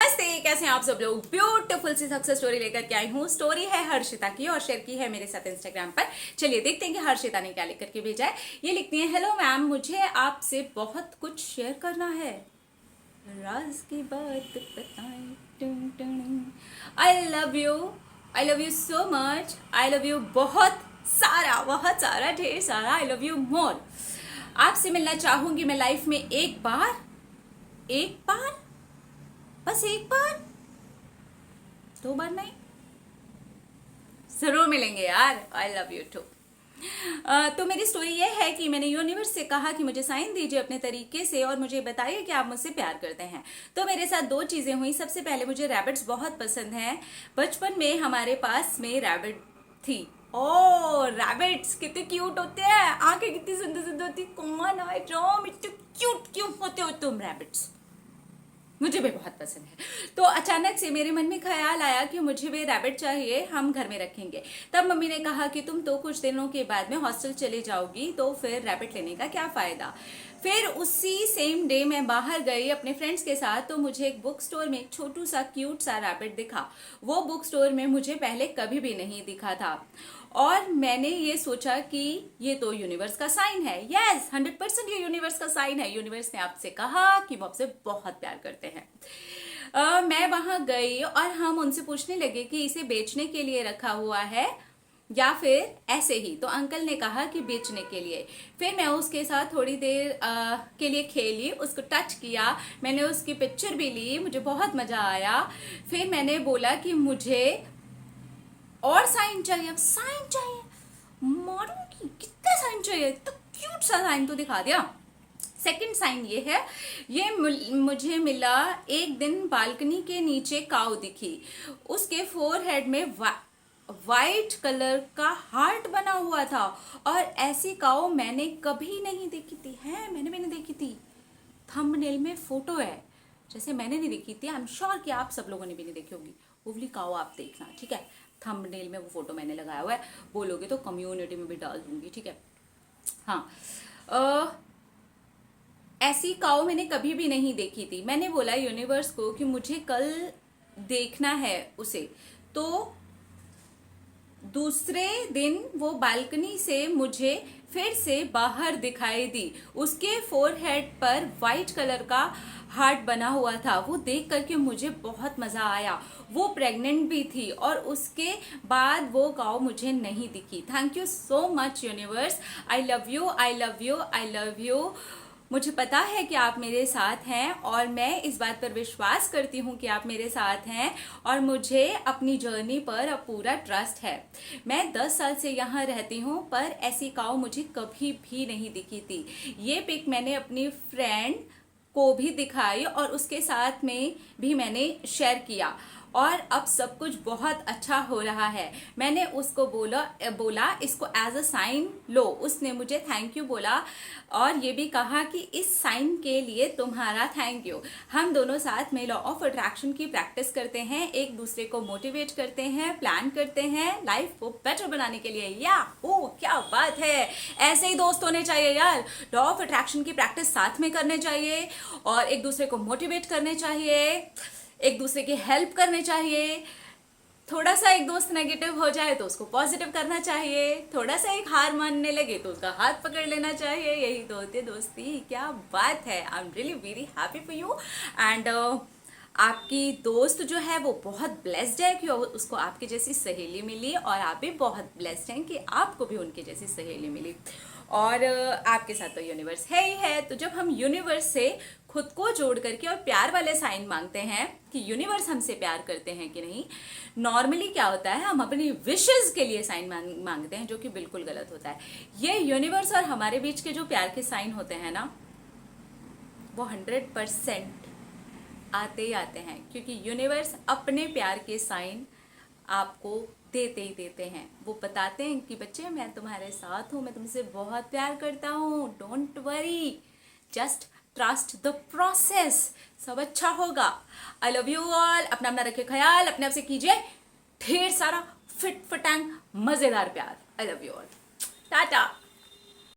नमस्ते, कैसे हैं आप सब लोग। ब्यूटीफुल सी सक्सेस स्टोरी लेकर के आई हूँ। स्टोरी है हर्षिता की और शेयर की है मेरे साथ इंस्टाग्राम पर। चलिए देखते हैं कि हर्षिता ने क्या लेकर के भेजा है। ये लिखती है, हेलो मैम, मुझे आपसे बहुत कुछ शेयर करना है, राज की बात बताएं। आई love you so much. I love you बहुत सारा ढेर सारा। आई लव यू मोर। आपसे मिलना चाहूंगी मैं लाइफ में एक बार, बस एक बार, 2 बार नहीं, जरूर मिलेंगे यार। I love you too. तो मेरी स्टोरी ये है कि मैंने यूनिवर्स से कहा कि मुझे साइन दीजिए अपने तरीके से और मुझे बताइए कि आप मुझसे प्यार करते हैं। तो मेरे साथ 2 चीजें हुई। सबसे पहले मुझे रैबिट्स बहुत पसंद हैं। बचपन में हमारे पास में रैबिट थी। ओ रैबिट्स कितने क्यूट होते हैं, आंखें कितनी सुंदर सुंदर होती। कौन आए रोम, इतने क्यूट क्यों होते हो तुम रैबिट्स। मुझे भी बहुत पसंद है। तो अचानक से मेरे मन में ख्याल आया कि मुझे भी रैबिट चाहिए, हम घर में रखेंगे। तब मम्मी ने कहा कि तुम तो कुछ दिनों के बाद में हॉस्टल चले जाओगी, तो फिर रैबिट लेने का क्या फायदा। फिर उसी सेम डे मैं बाहर गई अपने फ्रेंड्स के साथ, तो मुझे एक बुक स्टोर में एक छोटू सा क्यूट सा रैबिट दिखा। वो बुक स्टोर में मुझे पहले कभी भी नहीं दिखा था और मैंने ये सोचा कि ये तो यूनिवर्स का साइन है। यस, 100% ये यूनिवर्स का साइन है। यूनिवर्स ने आपसे कहा कि वो आपसे बहुत प्यार करते हैं। मैं वहां गई और हम उनसे पूछने लगे कि इसे बेचने के लिए रखा हुआ है या फिर ऐसे ही। तो अंकल ने कहा कि बेचने के लिए। फिर मैं उसके साथ थोड़ी देर के लिए खेली, उसको टच किया, मैंने उसकी पिक्चर भी ली, मुझे बहुत मजा आया। फिर मैंने बोला कि मुझे और साइन चाहिए। अब साइन चाहिए, मारूंगी, कितने साइन चाहिए। तो क्यूट सा साइन तो दिखा दिया। सेकंड साइन ये है, ये मुझे मिला एक दिन बालकनी के नीचे काऊ दिखी। उसके फोरहेड में वाइट कलर का हार्ट बना हुआ था और ऐसी काऊ मैंने कभी नहीं देखी थी। है, मैंने भी नहीं देखी थी। थंबनेल में फोटो है, जैसे मैंने नहीं देखी थी। आई एम श्योर कि आप सब लोगों ने भी नहीं देखी होगी। उबली काऊ आप देखना, ठीक है। थंबनेल में वो फोटो मैंने लगाया हुआ है, बोलोगे तो कम्युनिटी में भी डाल दूंगी, ठीक है। हाँ, ऐसी काऊ मैंने कभी भी नहीं देखी थी। मैंने बोला यूनिवर्स को कि मुझे कल देखना है उसे। तो दूसरे दिन वो बालकनी से मुझे फिर से बाहर दिखाई दी। उसके फोरहेड पर वाइट कलर का हार्ट बना हुआ था। वो देख करके मुझे बहुत मजा आया। वो प्रेग्नेंट भी थी और उसके बाद वो काऊ मुझे नहीं दिखी। Thank you so much universe. I love you, I love you, I love you. मुझे पता है कि आप मेरे साथ हैं और मैं इस बात पर विश्वास करती हूँ कि आप मेरे साथ हैं और मुझे अपनी जर्नी पर अब पूरा ट्रस्ट है। मैं 10 साल से यहाँ रहती हूँ पर ऐसी काऊ मुझे कभी भी नहीं दिखी थी। ये पिक मैंने अपनी फ्रेंड को भी दिखाई और उसके साथ में भी मैंने शेयर किया और अब सब कुछ बहुत अच्छा हो रहा है। मैंने उसको बोला इसको एज अ साइन लो। उसने मुझे थैंक यू बोला और ये भी कहा कि इस साइन के लिए तुम्हारा थैंक यू। हम दोनों साथ में लॉ ऑफ अट्रैक्शन की प्रैक्टिस करते हैं, एक दूसरे को मोटिवेट करते हैं, प्लान करते हैं लाइफ को बेटर बनाने के लिए। या ओ क्या बात है, ऐसे ही दोस्त होने चाहिए यार। लॉ ऑफ अट्रैक्शन की प्रैक्टिस साथ में करने चाहिए और एक दूसरे को मोटिवेट करने चाहिए, एक दूसरे की हेल्प करने चाहिए। थोड़ा सा एक दोस्त नेगेटिव हो जाए तो उसको पॉजिटिव करना चाहिए, थोड़ा सा एक हार मानने लगे तो उसका हाथ पकड़ लेना चाहिए। यही तो होती है दोस्ती। क्या बात है। I am really very happy for you and आपकी दोस्त जो है वो बहुत ब्लेस्ड है कि उसको आपकी जैसी सहेली मिली और आप भी बहुत ब्लेस्ड हैं कि आपको भी उनकी जैसी सहेली मिली। और आपके साथ तो यूनिवर्स है ही है। तो जब हम यूनिवर्स से खुद को जोड़ करके और प्यार वाले साइन मांगते हैं कि यूनिवर्स हमसे प्यार करते हैं कि नहीं, नॉर्मली क्या होता है हम अपनी विशेस के लिए साइन मांगते हैं, जो कि बिल्कुल गलत होता है। ये यूनिवर्स और हमारे बीच के जो प्यार के साइन होते हैं ना, वो 100% आते ही आते हैं, क्योंकि यूनिवर्स अपने प्यार के साइन आपको देते ही देते हैं। वो बताते हैं कि बच्चे मैं तुम्हारे साथ हूँ, मैं तुमसे बहुत प्यार करता हूँ, don't worry, just trust the process, सब अच्छा होगा। आई लव यू ऑल। अपना अपना रखे ख्याल, अपने आप से कीजिए ढेर सारा फिट फटांग मजेदार प्यार। आई लव यू ऑल। टाटा।